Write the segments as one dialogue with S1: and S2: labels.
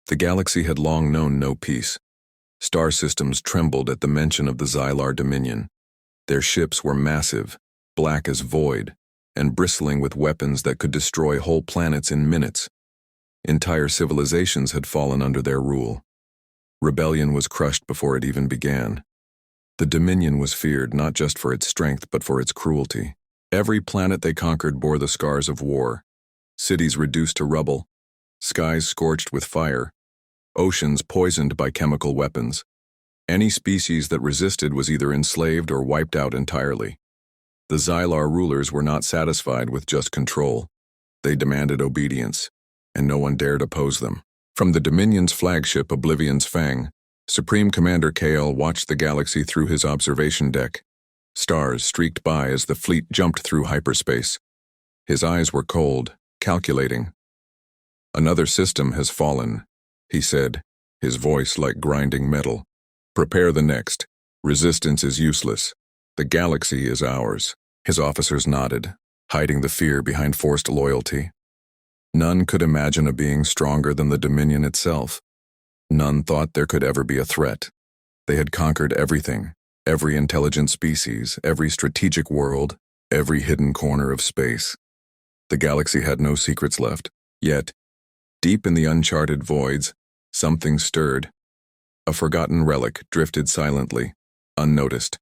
S1: The galaxy had long known no peace. Star systems trembled at the mention of the Xylar Dominion. Their ships were massive, black as void, and bristling with weapons that could destroy whole planets in minutes. Entire civilizations had fallen under their rule. Rebellion was crushed before it even began. The Dominion was feared not just for its strength but for its cruelty. Every planet they conquered bore the scars of war. Cities reduced to rubble, skies scorched with fire, oceans poisoned by chemical weapons. Any species that resisted was either enslaved or wiped out entirely. The Xylar rulers were not satisfied with just control. They demanded obedience, and no one dared oppose them. From the Dominion's flagship Oblivion's Fang, Supreme Commander Kale watched the galaxy through his observation deck. Stars streaked by as the fleet jumped through hyperspace. His eyes were cold, calculating. "Another system has fallen," he said, his voice like grinding metal. "Prepare the next. Resistance is useless. The galaxy is ours." His officers nodded, hiding the fear behind forced loyalty. None could imagine a being stronger than the Dominion itself. None thought there could ever be a threat. They had conquered everything, every intelligent species, every strategic world, every hidden corner of space. The galaxy had no secrets left. Yet, deep in the uncharted voids, something stirred. A forgotten relic drifted silently, unnoticed.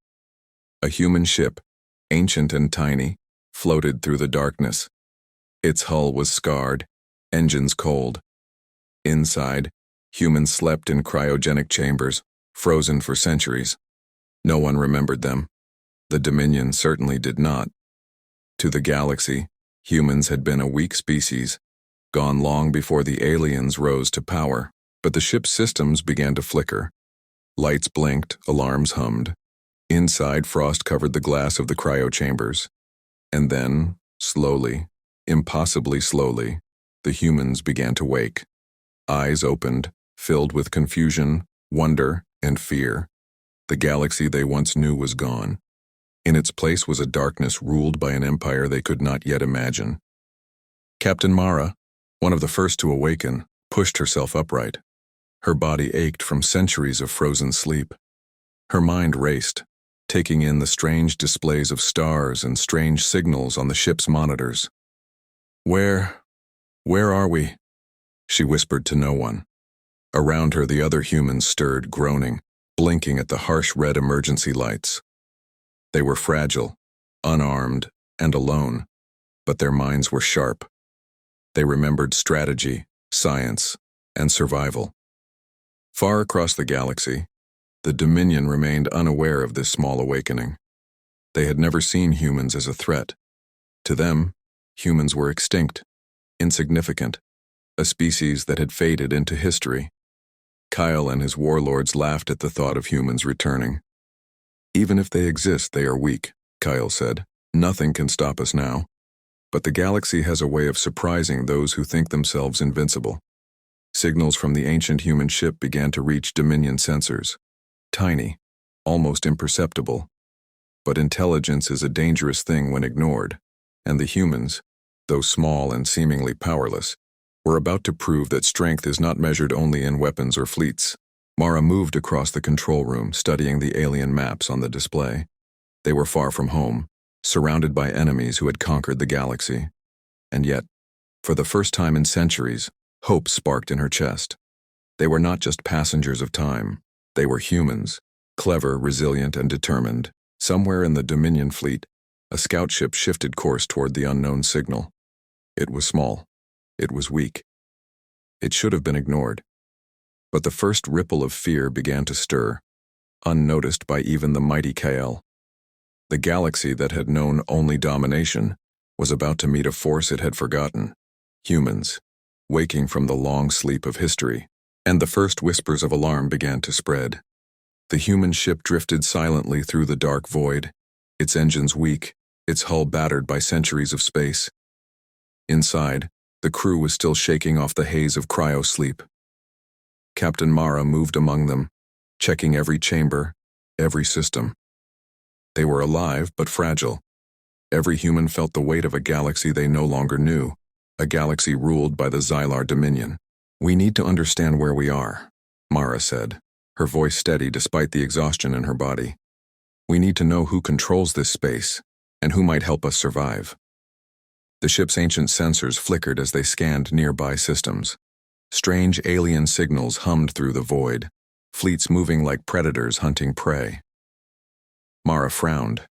S1: A human ship, ancient and tiny, floated through the darkness. Its hull was scarred, engines cold. Inside, humans slept in cryogenic chambers, frozen for centuries. No one remembered them. The Dominion certainly did not. To the galaxy, humans had been a weak species, gone long before the aliens rose to power. But the ship's systems began to flicker. Lights blinked, alarms hummed. Inside, frost covered the glass of the cryo chambers. And then, slowly, impossibly slowly, the humans began to wake. Eyes opened, filled with confusion, wonder, and fear. The galaxy they once knew was gone. In its place was a darkness ruled by an empire they could not yet imagine. Captain Mara, one of the first to awaken, pushed herself upright. Her body ached from centuries of frozen sleep. Her mind raced, taking in the strange displays of stars and strange signals on the ship's monitors. Where are we?" she whispered to no one. Around her, the other humans stirred, groaning, blinking at the harsh red emergency lights. They were fragile, unarmed, and alone, but their minds were sharp. They remembered strategy, science, and survival. Far across the galaxy, the Dominion remained unaware of this small awakening. They had never seen humans as a threat. To them, humans were extinct, insignificant, a species that had faded into history. Kyle and his warlords laughed at the thought of humans returning. "Even if they exist, they are weak," Kyle said. "Nothing can stop us now. But the galaxy has a way of surprising those who think themselves invincible." Signals from the ancient human ship began to reach Dominion sensors. Tiny, almost imperceptible. But intelligence is a dangerous thing when ignored, and the humans, though small and seemingly powerless, were about to prove that strength is not measured only in weapons or fleets. Mara moved across the control room, studying the alien maps on the display. They were far from home, surrounded by enemies who had conquered the galaxy. And yet, for the first time in centuries, hope sparked in her chest. They were not just passengers of time. They were humans, clever, resilient, and determined. Somewhere in the Dominion fleet, a scout ship shifted course toward the unknown signal. It was small. It was weak. It should have been ignored. But the first ripple of fear began to stir, unnoticed by even the mighty Kael. The galaxy that had known only domination was about to meet a force it had forgotten. Humans, waking from the long sleep of history, and the first whispers of alarm began to spread. The human ship drifted silently through the dark void, its engines weak, its hull battered by centuries of space. Inside, the crew was still shaking off the haze of cryo sleep. Captain Mara moved among them, checking every chamber, every system. They were alive but fragile. Every human felt the weight of a galaxy they no longer knew, a galaxy ruled by the Xylar Dominion. We need to understand where we are, Mara said, her voice steady despite the exhaustion in her body. We need to know who controls this space and who might help us survive. The ship's ancient sensors flickered as they scanned nearby systems. Strange alien signals hummed through the void, fleets moving like predators hunting prey. Mara frowned.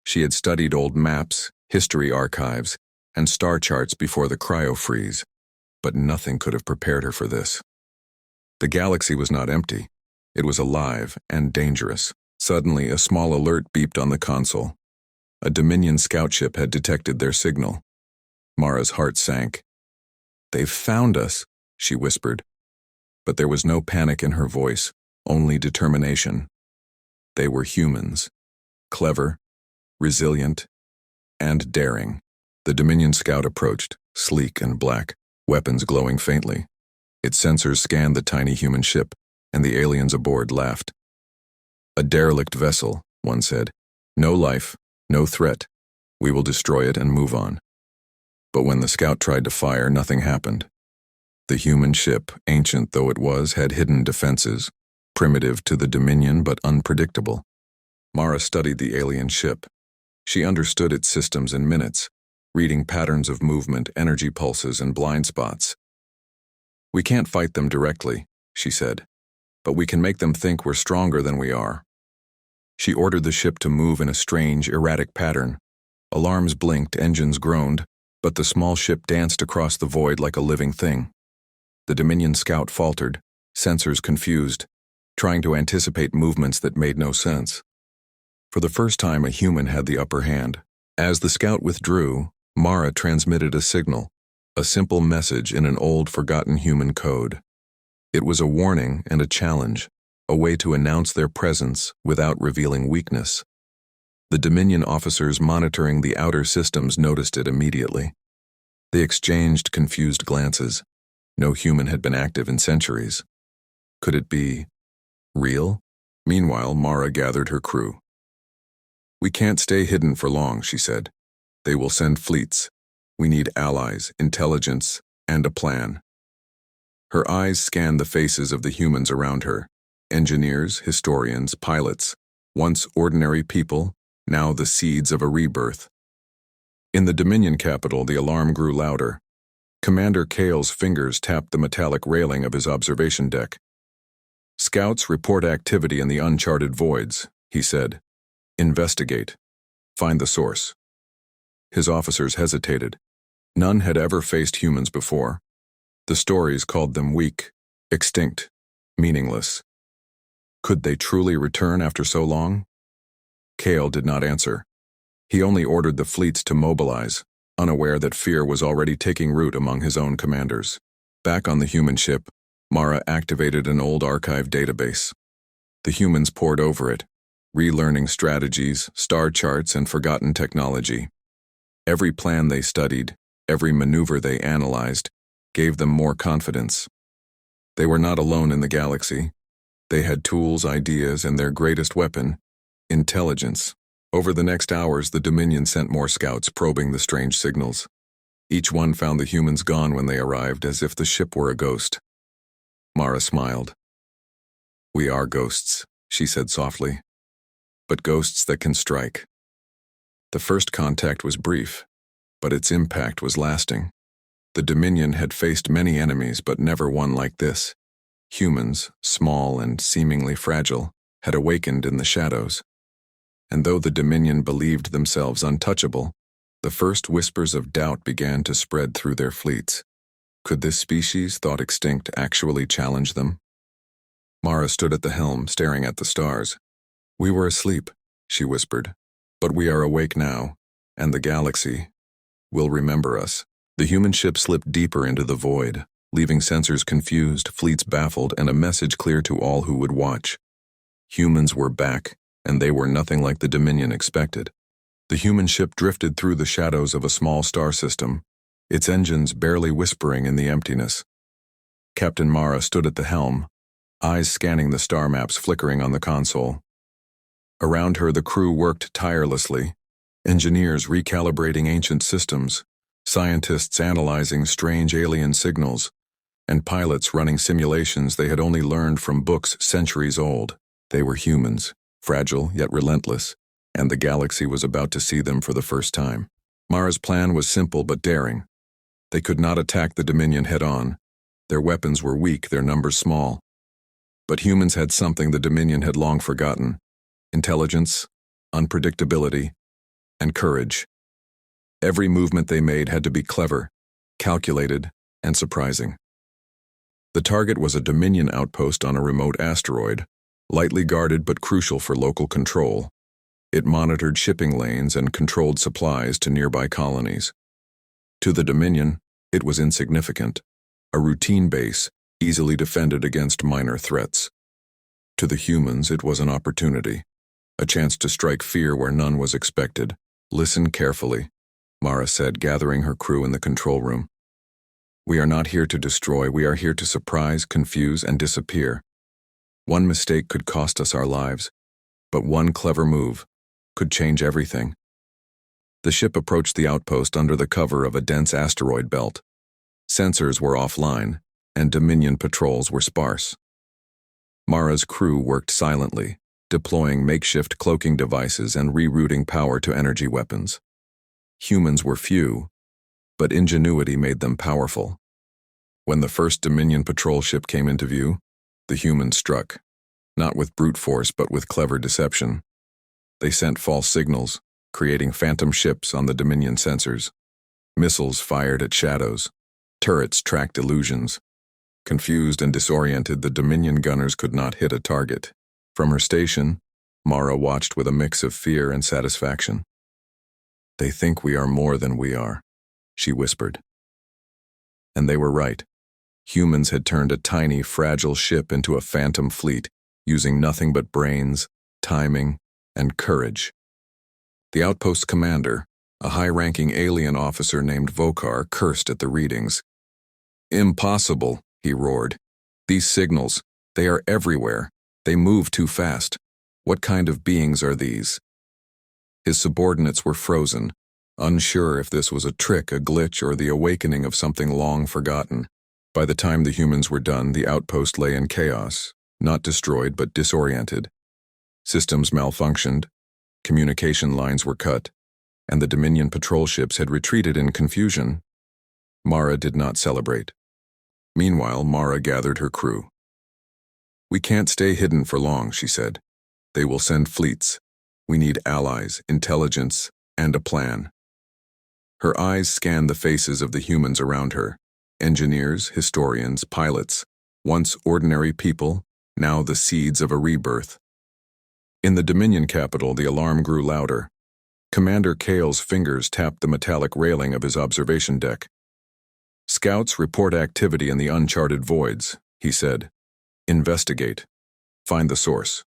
S1: She had studied old maps, history archives, and star charts before the cryo freeze, but nothing could have prepared her for this. The galaxy was not empty. It was alive and dangerous. Suddenly, a small alert beeped on the console. A Dominion scout ship had detected their signal. Mara's heart sank. "They've found us," she whispered. But there was no panic in her voice, only determination. They were humans. Clever, resilient, and daring. The Dominion scout approached, sleek and black, weapons glowing faintly. Its sensors scanned the tiny human ship, and the aliens aboard laughed. "A derelict vessel," one said. "No life, no threat. We will destroy it and move on." But when the scout tried to fire, nothing happened. The human ship, ancient though it was, had hidden defenses, primitive to the Dominion but unpredictable. Mara studied the alien ship. She understood its systems in minutes, reading patterns of movement, energy pulses, and blind spots. "We can't fight them directly," she said, "but we can make them think we're stronger than we are." She ordered the ship to move in a strange, erratic pattern. Alarms blinked, engines groaned, but the small ship danced across the void like a living thing. The Dominion scout faltered, sensors confused, trying to anticipate movements that made no sense. For the first time, a human had the upper hand. As the scout withdrew, Mara transmitted a signal, a simple message in an old, forgotten human code. It was a warning and a challenge, a way to announce their presence without revealing weakness. The Dominion officers monitoring the outer systems noticed it immediately. They exchanged confused glances. No human had been active in centuries. Could it be real? Meanwhile, Mara gathered her crew. "We can't stay hidden for long," she said. "They will send fleets. We need allies, intelligence, and a plan." Her eyes scanned the faces of the humans around her. Engineers, historians, pilots, once ordinary people, now the seeds of a rebirth. In the Dominion capital, the alarm grew louder. Commander Kale's fingers tapped the metallic railing of his observation deck. "Scouts report activity in the uncharted voids," he said. "Investigate. Find the source." His officers hesitated. None had ever faced humans before. The stories called them weak, extinct, meaningless. Could they truly return after so long? Kale did not answer. He only ordered the fleets to mobilize, unaware that fear was already taking root among his own commanders. Back on the human ship, Mara activated an old archive database. The humans pored over it, relearning strategies, star charts, and forgotten technology. Every plan they studied, every maneuver they analyzed, gave them more confidence. They were not alone in the galaxy. They had tools, ideas, and their greatest weapon, intelligence. Over the next hours, the Dominion sent more scouts probing the strange signals. Each one found the humans gone when they arrived, as if the ship were a ghost. Mara smiled. "We are ghosts," she said softly, "but ghosts that can strike." The first contact was brief, but its impact was lasting. The Dominion had faced many enemies, but never one like this. Humans, small and seemingly fragile, had awakened in the shadows. And though the Dominion believed themselves untouchable, the first whispers of doubt began to spread through their fleets. Could this species, thought extinct, actually challenge them? Mara stood at the helm, staring at the stars. "We were asleep," she whispered, "but we are awake now, and the galaxy will remember us." The human ship slipped deeper into the void, leaving sensors confused, fleets baffled, and a message clear to all who would watch. Humans were back, and they were nothing like the Dominion expected. The human ship drifted through the shadows of a small star system, its engines barely whispering in the emptiness. Captain Mara stood at the helm, eyes scanning the star maps flickering on the console. Around her, the crew worked tirelessly, engineers recalibrating ancient systems, scientists analyzing strange alien signals, and pilots running simulations they had only learned from books centuries old. They were humans, fragile yet relentless, and the galaxy was about to see them for the first time. Mara's plan was simple but daring. They could not attack the Dominion head-on. Their weapons were weak, their numbers small. But humans had something the Dominion had long forgotten: intelligence, unpredictability, and courage. Every movement they made had to be clever, calculated, and surprising. The target was a Dominion outpost on a remote asteroid, lightly guarded but crucial for local control. It monitored shipping lanes and controlled supplies to nearby colonies. To the Dominion, it was insignificant, a routine base, easily defended against minor threats. To the humans, it was an opportunity, a chance to strike fear where none was expected. "Listen carefully," Mara said, gathering her crew in the control room. "We are not here to destroy, we are here to surprise, confuse, and disappear. One mistake could cost us our lives, but one clever move could change everything." The ship approached the outpost under the cover of a dense asteroid belt. Sensors were offline, and Dominion patrols were sparse. Mara's crew worked silently, deploying makeshift cloaking devices and rerouting power to energy weapons. Humans were few, but ingenuity made them powerful. When the first Dominion patrol ship came into view, the humans struck, not with brute force but with clever deception. They sent false signals, creating phantom ships on the Dominion sensors. Missiles fired at shadows. Turrets tracked illusions. Confused and disoriented, the Dominion gunners could not hit a target. From her station, Mara watched with a mix of fear and satisfaction. "They think we are more than we are," she whispered. And they were right. Humans had turned a tiny, fragile ship into a phantom fleet, using nothing but brains, timing, and courage. The outpost commander, a high-ranking alien officer named Vokar, cursed at the readings. "Impossible," he roared. "These signals, they are everywhere. They move too fast. What kind of beings are these?" His subordinates were frozen, unsure if this was a trick, a glitch, or the awakening of something long forgotten. By the time the humans were done, the outpost lay in chaos, not destroyed but disoriented. Systems malfunctioned, communication lines were cut, and the Dominion patrol ships had retreated in confusion. Mara did not celebrate. Meanwhile, Mara gathered her crew. "We can't stay hidden for long," she said. "They will send fleets. We need allies, intelligence, and a plan." Her eyes scanned the faces of the humans around her. Engineers, historians, pilots, once ordinary people, now the seeds of a rebirth. In the Dominion capital, the alarm grew louder. Commander Kale's fingers tapped the metallic railing of his observation deck. "Scouts report activity in the uncharted voids," he said. "Investigate. Find the source."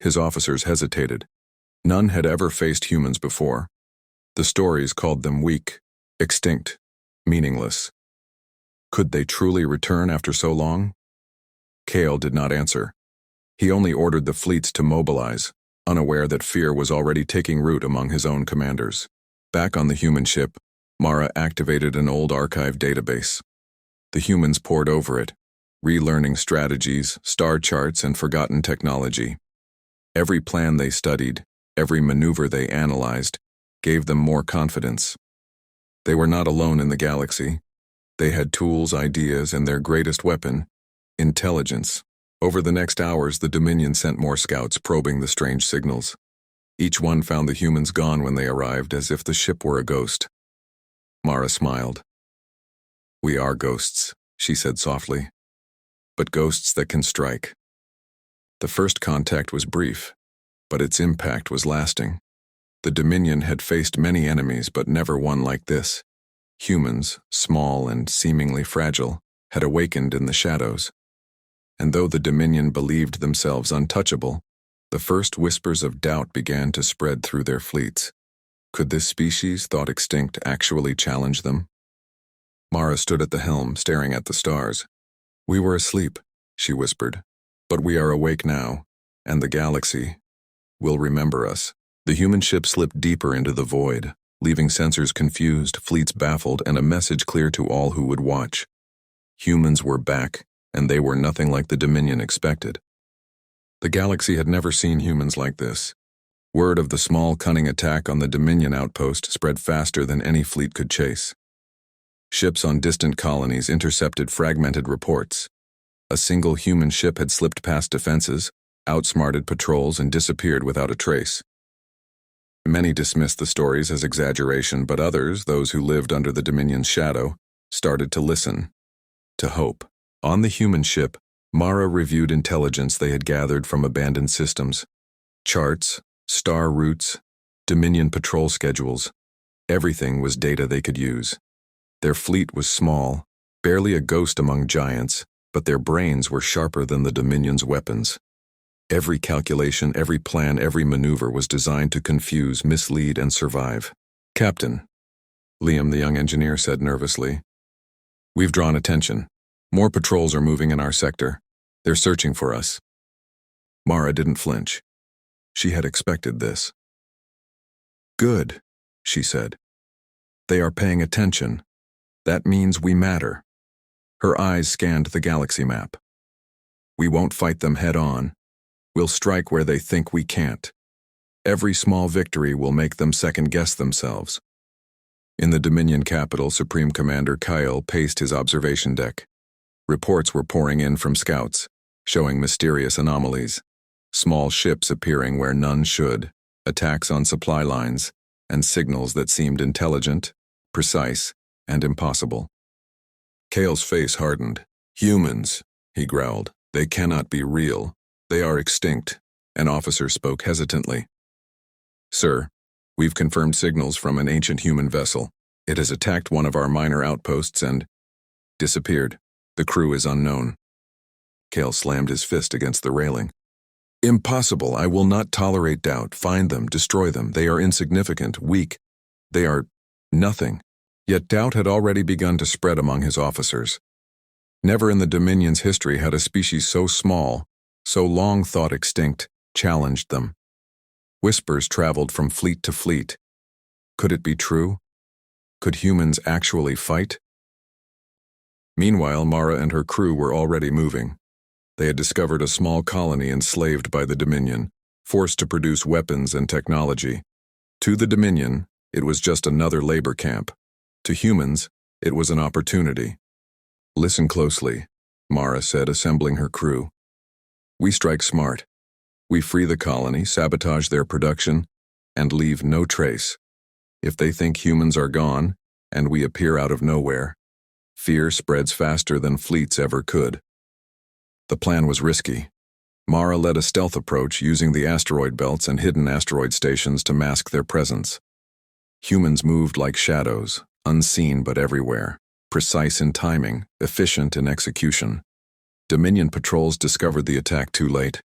S1: His officers hesitated. None had ever faced humans before. The stories called them weak, extinct, meaningless. Could they truly return after so long? Kale did not answer. He only ordered the fleets to mobilize, unaware that fear was already taking root among his own commanders. Back on the human ship, Mara activated an old archive database. The humans pored over it, relearning strategies, star charts, and forgotten technology. Every plan they studied, every maneuver they analyzed, gave them more confidence. They were not alone in the galaxy. They had tools, ideas, and their greatest weapon, intelligence. Over the next hours, the Dominion sent more scouts probing the strange signals. Each one found the humans gone when they arrived, as if the ship were a ghost. Mara smiled. "We are ghosts," she said softly, "but ghosts that can strike." The first contact was brief, but its impact was lasting. The Dominion had faced many enemies, but never one like this. Humans, small and seemingly fragile, had awakened in the shadows. And though the Dominion believed themselves untouchable, the first whispers of doubt began to spread through their fleets. Could this species, thought extinct, actually challenge them? Mara stood at the helm, staring at the stars. "We were asleep," she whispered, "but we are awake now, and the galaxy will remember us." The human ship slipped deeper into the void, leaving sensors confused, fleets baffled, and a message clear to all who would watch. Humans were back, and they were nothing like the Dominion expected. The galaxy had never seen humans like this. Word of the small, cunning attack on the Dominion outpost spread faster than any fleet could chase. Ships on distant colonies intercepted fragmented reports. A single human ship had slipped past defenses, outsmarted patrols, and disappeared without a trace. Many dismissed the stories as exaggeration, but others, those who lived under the Dominion's shadow, started to listen, to hope. On the human ship, Mara reviewed intelligence they had gathered from abandoned systems. Charts, star routes, Dominion patrol schedules. Everything was data they could use. Their fleet was small, barely a ghost among giants, but their brains were sharper than the Dominion's weapons. Every calculation, every plan, every maneuver was designed to confuse, mislead, and survive. "Captain," Liam, the young engineer, said nervously, "we've drawn attention. More patrols are moving in our sector. They're searching for us." Mara didn't flinch. She had expected this. "Good," she said. "They are paying attention. That means we matter." Her eyes scanned the galaxy map. "We won't fight them head-on. We'll strike where they think we can't. Every small victory will make them second-guess themselves." In the Dominion capital, Supreme Commander Kyle paced his observation deck. Reports were pouring in from scouts, showing mysterious anomalies. Small ships appearing where none should, attacks on supply lines, and signals that seemed intelligent, precise, and impossible. Kale's face hardened. "Humans," he growled. "They cannot be real. They are extinct." An officer spoke hesitantly. "Sir, we've confirmed signals from an ancient human vessel. It has attacked one of our minor outposts and disappeared. The crew is unknown." Kale slammed his fist against the railing. "Impossible. I will not tolerate doubt. Find them, destroy them. They are insignificant, weak. They are nothing." Yet doubt had already begun to spread among his officers. Never in the Dominion's history had a species so small, so long thought extinct, challenged them. Whispers traveled from fleet to fleet. Could it be true? Could humans actually fight? Meanwhile, Mara and her crew were already moving. They had discovered a small colony enslaved by the Dominion, forced to produce weapons and technology. To the Dominion, it was just another labor camp. To humans, it was an opportunity. "Listen closely," Mara said, assembling her crew. "We strike smart. We free the colony, sabotage their production, and leave no trace. If they think humans are gone, and we appear out of nowhere, fear spreads faster than fleets ever could." The plan was risky. Mara led a stealth approach using the asteroid belts and hidden asteroid stations to mask their presence. Humans moved like shadows, unseen but everywhere, precise in timing, efficient in execution. Dominion patrols discovered the attack too late.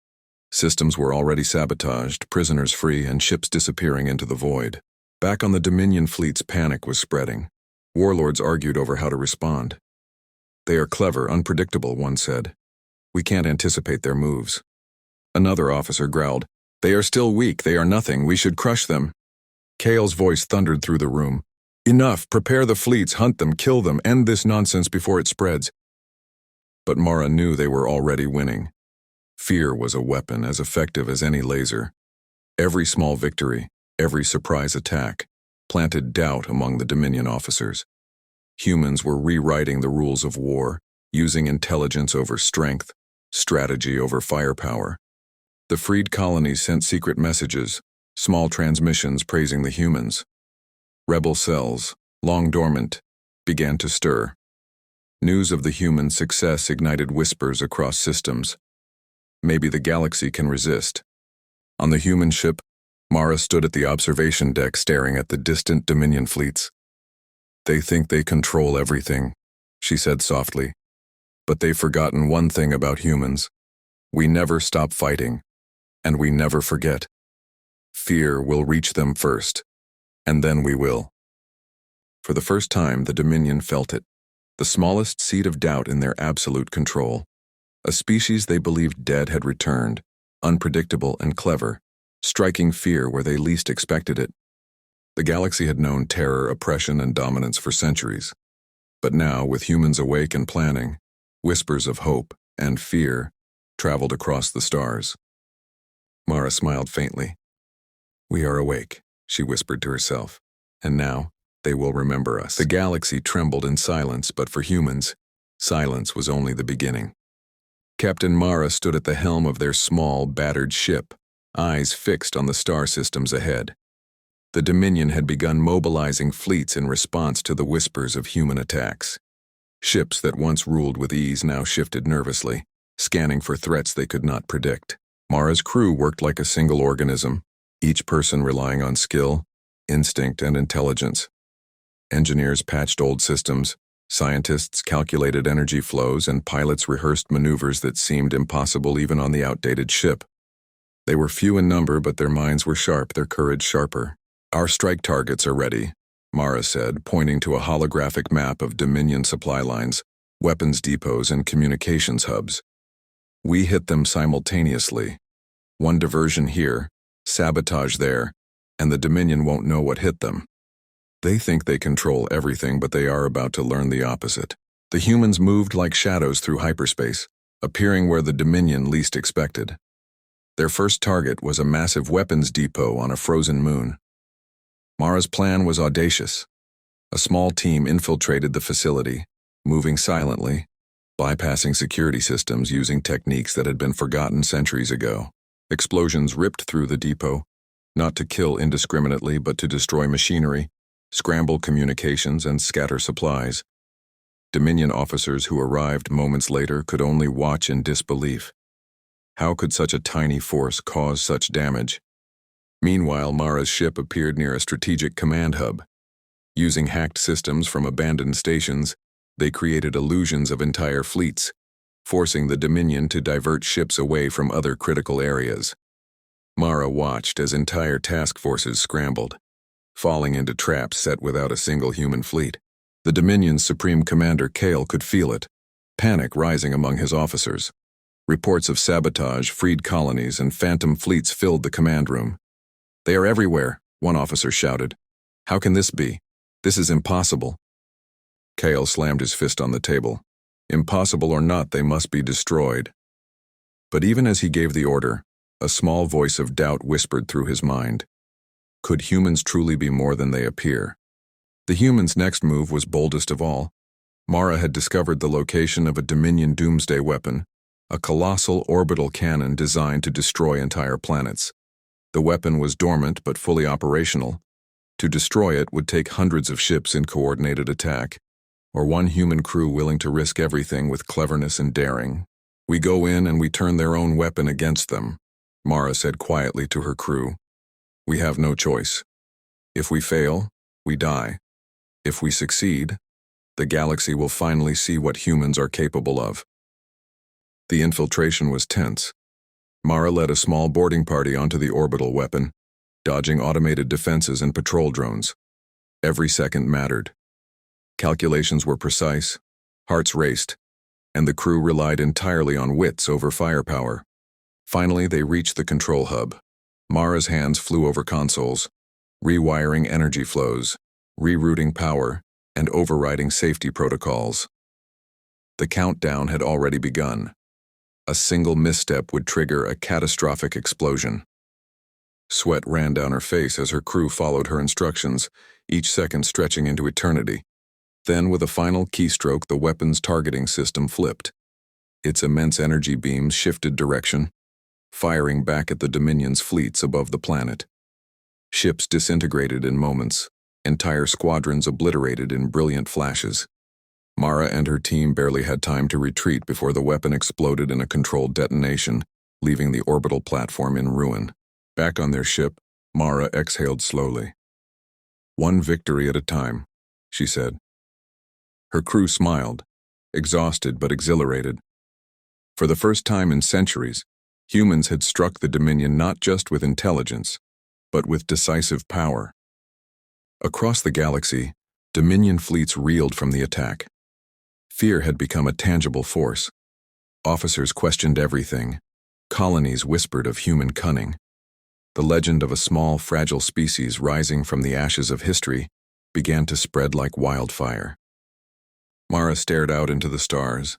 S1: Systems were already sabotaged, prisoners free, and ships disappearing into the void. Back on the Dominion fleets, panic was spreading. Warlords argued over how to respond. "They are clever, unpredictable," one said. "We can't anticipate their moves." Another officer growled, "They are still weak, they are nothing, we should crush them." Kale's voice thundered through the room. "Enough, prepare the fleets, hunt them, kill them, end this nonsense before it spreads." But Mara knew they were already winning. Fear was a weapon as effective as any laser. Every small victory, every surprise attack, planted doubt among the Dominion officers. Humans were rewriting the rules of war, using intelligence over strength, strategy over firepower. The freed colonies sent secret messages, small transmissions praising the humans. Rebel cells, long dormant, began to stir. News of the human success ignited whispers across systems. Maybe the galaxy can resist. On the human ship, Mara stood at the observation deck staring at the distant Dominion fleets. "They think they control everything," she said softly. "But they've forgotten one thing about humans. We never stop fighting, and we never forget. Fear will reach them first, and then we will." For the first time, the Dominion felt it, the smallest seed of doubt in their absolute control. A species they believed dead had returned, unpredictable and clever, striking fear where they least expected it. The galaxy had known terror, oppression, and dominance for centuries. But now, with humans awake and planning, whispers of hope and fear traveled across the stars. Mara smiled faintly. "We are awake," she whispered to herself, "and now they will remember us." The galaxy trembled in silence, but for humans, silence was only the beginning. Captain Mara stood at the helm of their small, battered ship, eyes fixed on the star systems ahead. The Dominion had begun mobilizing fleets in response to the whispers of human attacks. Ships that once ruled with ease now shifted nervously, scanning for threats they could not predict. Mara's crew worked like a single organism, each person relying on skill, instinct, and intelligence. Engineers patched old systems, scientists calculated energy flows, and pilots rehearsed maneuvers that seemed impossible even on the outdated ship. They were few in number, but their minds were sharp, their courage sharper. "Our strike targets are ready," Mara said, pointing to a holographic map of Dominion supply lines, weapons depots, and communications hubs. "We hit them simultaneously. One diversion here, sabotage there, and the Dominion won't know what hit them. They think they control everything, but they are about to learn the opposite." The humans moved like shadows through hyperspace, appearing where the Dominion least expected. Their first target was a massive weapons depot on a frozen moon. Mara's plan was audacious. A small team infiltrated the facility, moving silently, bypassing security systems using techniques that had been forgotten centuries ago. Explosions ripped through the depot, not to kill indiscriminately but to destroy machinery, scramble communications, and scatter supplies. Dominion officers who arrived moments later could only watch in disbelief. How could such a tiny force cause such damage? Meanwhile, Mara's ship appeared near a strategic command hub. Using hacked systems from abandoned stations, they created illusions of entire fleets, forcing the Dominion to divert ships away from other critical areas. Mara watched as entire task forces scrambled, falling into traps set without a single human fleet. The Dominion's Supreme Commander Kale could feel it, panic rising among his officers. Reports of sabotage, freed colonies, and phantom fleets filled the command room. "They are everywhere," one officer shouted. "How can this be? This is impossible." Kale slammed his fist on the table. Impossible or not, they must be destroyed. But even as he gave the order, a small voice of doubt whispered through his mind. Could humans truly be more than they appear? The humans' next move was boldest of all. Mara had discovered the location of a Dominion doomsday weapon, a colossal orbital cannon designed to destroy entire planets. The weapon was dormant but fully operational. To destroy it would take hundreds of ships in coordinated attack, or one human crew willing to risk everything with cleverness and daring. "We go in and we turn their own weapon against them," Mara said quietly to her crew. "We have no choice. If we fail, we die. If we succeed, the galaxy will finally see what humans are capable of." The infiltration was tense. Mara led a small boarding party onto the orbital weapon, dodging automated defenses and patrol drones. Every second mattered. Calculations were precise, hearts raced, and the crew relied entirely on wits over firepower. Finally, they reached the control hub. Mara's hands flew over consoles, rewiring energy flows, rerouting power, and overriding safety protocols. The countdown had already begun. A single misstep would trigger a catastrophic explosion. Sweat ran down her face as her crew followed her instructions, each second stretching into eternity. Then, with a final keystroke, the weapon's targeting system flipped. Its immense energy beams shifted direction, firing back at the Dominion's fleets above the planet. Ships disintegrated in moments, entire squadrons obliterated in brilliant flashes. Mara and her team barely had time to retreat before the weapon exploded in a controlled detonation, leaving the orbital platform in ruin. Back on their ship, Mara exhaled slowly. "One victory at a time," she said. Her crew smiled, exhausted but exhilarated. For the first time in centuries, humans had struck the Dominion not just with intelligence, but with decisive power. Across the galaxy, Dominion fleets reeled from the attack. Fear had become a tangible force. Officers questioned everything. Colonies whispered of human cunning. The legend of a small, fragile species rising from the ashes of history began to spread like wildfire. Mara stared out into the stars.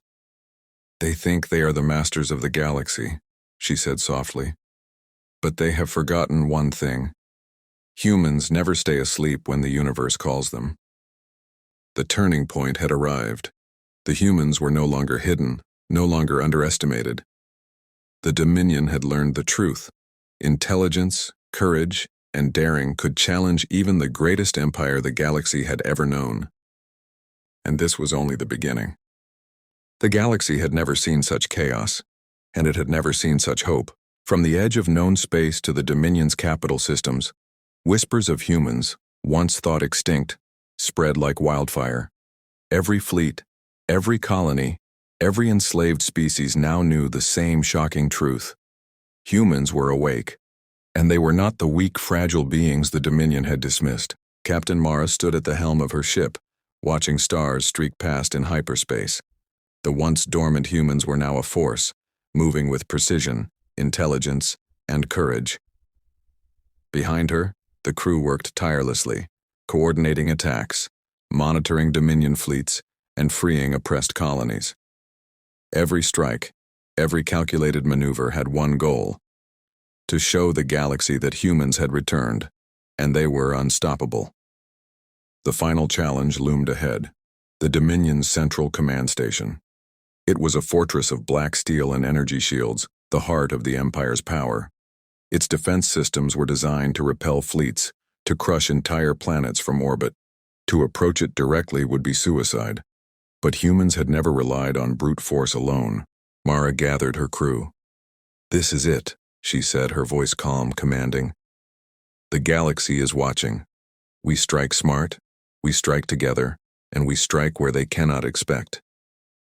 S1: "They think they are the masters of the galaxy," she said softly. "But they have forgotten one thing. Humans never stay asleep when the universe calls them." The turning point had arrived. The humans were no longer hidden, no longer underestimated. The Dominion had learned the truth. Intelligence, courage, and daring could challenge even the greatest empire the galaxy had ever known. And this was only the beginning. The galaxy had never seen such chaos, and it had never seen such hope. From the edge of known space to the Dominion's capital systems, whispers of humans, once thought extinct, spread like wildfire. Every fleet, every colony, every enslaved species now knew the same shocking truth. Humans were awake, and they were not the weak, fragile beings the Dominion had dismissed. Captain Mara stood at the helm of her ship, watching stars streak past in hyperspace. The once dormant humans were now a force, moving with precision, intelligence, and courage. Behind her, the crew worked tirelessly, coordinating attacks, monitoring Dominion fleets, and freeing oppressed colonies. Every strike, every calculated maneuver had one goal: to show the galaxy that humans had returned, and they were unstoppable. The final challenge loomed ahead: the Dominion's central command station. It was a fortress of black steel and energy shields, the heart of the Empire's power. Its defense systems were designed to repel fleets, to crush entire planets from orbit. To approach it directly would be suicide. But humans had never relied on brute force alone. Mara gathered her crew. "This is it," she said, her voice calm, commanding. "The galaxy is watching. We strike smart, we strike together, and we strike where they cannot expect.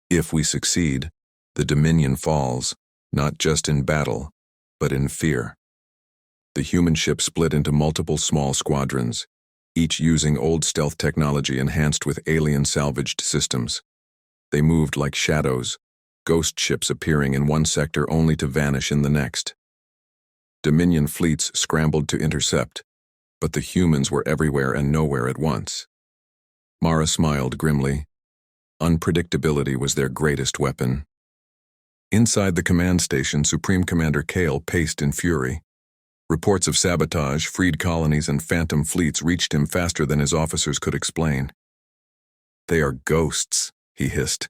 S1: If we succeed, the Dominion falls, not just in battle, but in fear." The human ship split into multiple small squadrons, each using old stealth technology enhanced with alien salvaged systems. They moved like shadows, ghost ships appearing in one sector only to vanish in the next. Dominion fleets scrambled to intercept, but the humans were everywhere and nowhere at once. Mara smiled grimly. Unpredictability was their greatest weapon. Inside the command station, Supreme Commander Kale paced in fury. Reports of sabotage, freed colonies, and phantom fleets reached him faster than his officers could explain. "They are ghosts," he hissed.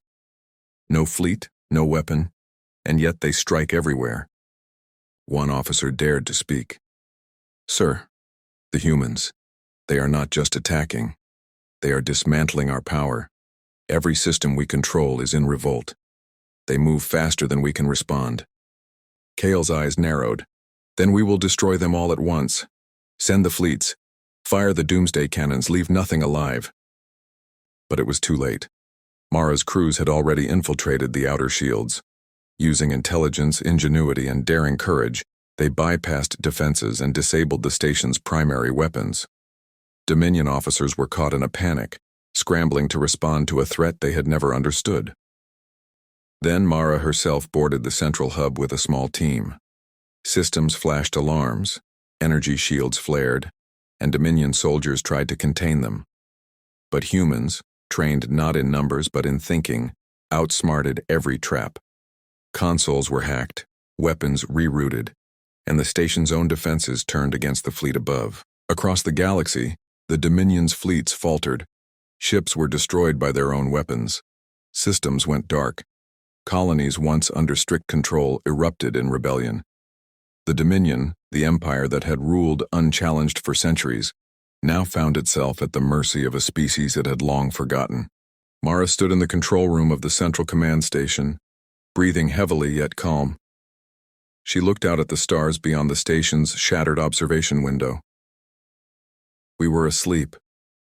S1: "No fleet, no weapon, and yet they strike everywhere." One officer dared to speak. "Sir, the humans, they are not just attacking. They are dismantling our power. Every system we control is in revolt. They move faster than we can respond." Kale's eyes narrowed. "Then we will destroy them all at once. Send the fleets. Fire the doomsday cannons, leave nothing alive." But it was too late. Mara's crews had already infiltrated the outer shields. Using intelligence, ingenuity, and daring courage, they bypassed defenses and disabled the station's primary weapons. Dominion officers were caught in a panic, scrambling to respond to a threat they had never understood. Then Mara herself boarded the central hub with a small team. Systems flashed alarms, energy shields flared, and Dominion soldiers tried to contain them. But humans, trained not in numbers but in thinking, outsmarted every trap. Consoles were hacked, weapons rerouted, and the station's own defenses turned against the fleet above. Across the galaxy, the Dominion's fleets faltered. Ships were destroyed by their own weapons. Systems went dark. Colonies once under strict control erupted in rebellion. The Dominion, the empire that had ruled unchallenged for centuries, now found itself at the mercy of a species it had long forgotten. Mara stood in the control room of the central command station, breathing heavily yet calm. She looked out at the stars beyond the station's shattered observation window. "We were asleep,"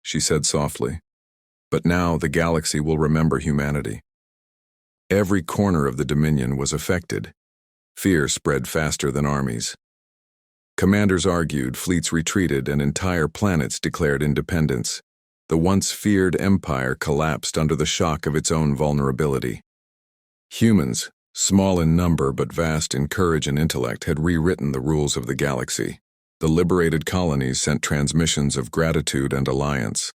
S1: she said softly, "but now the galaxy will remember humanity." Every corner of the Dominion was affected. Fear spread faster than armies. Commanders argued, fleets retreated, and entire planets declared independence. The once feared empire collapsed under the shock of its own vulnerability. Humans, small in number but vast in courage and intellect, had rewritten the rules of the galaxy. The liberated colonies sent transmissions of gratitude and alliance.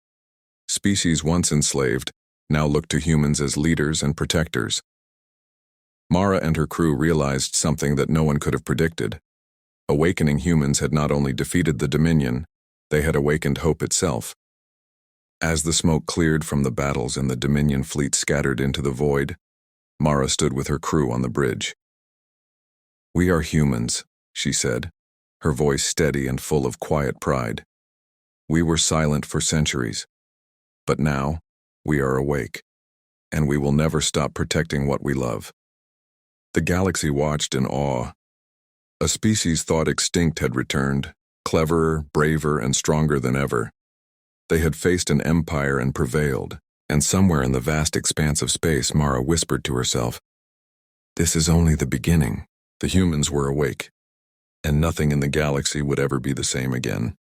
S1: Species once enslaved, now looked to humans as leaders and protectors. Mara and her crew realized something that no one could have predicted. Awakening humans had not only defeated the Dominion, they had awakened hope itself. As the smoke cleared from the battles and the Dominion fleet scattered into the void, Mara stood with her crew on the bridge. "We are humans," she said, her voice steady and full of quiet pride. "We were silent for centuries, but now we are awake, and we will never stop protecting what we love." The galaxy watched in awe. A species thought extinct had returned, cleverer, braver, and stronger than ever. They had faced an empire and prevailed, and somewhere in the vast expanse of space, Mara whispered to herself, "This is only the beginning." The humans were awake, and nothing in the galaxy would ever be the same again.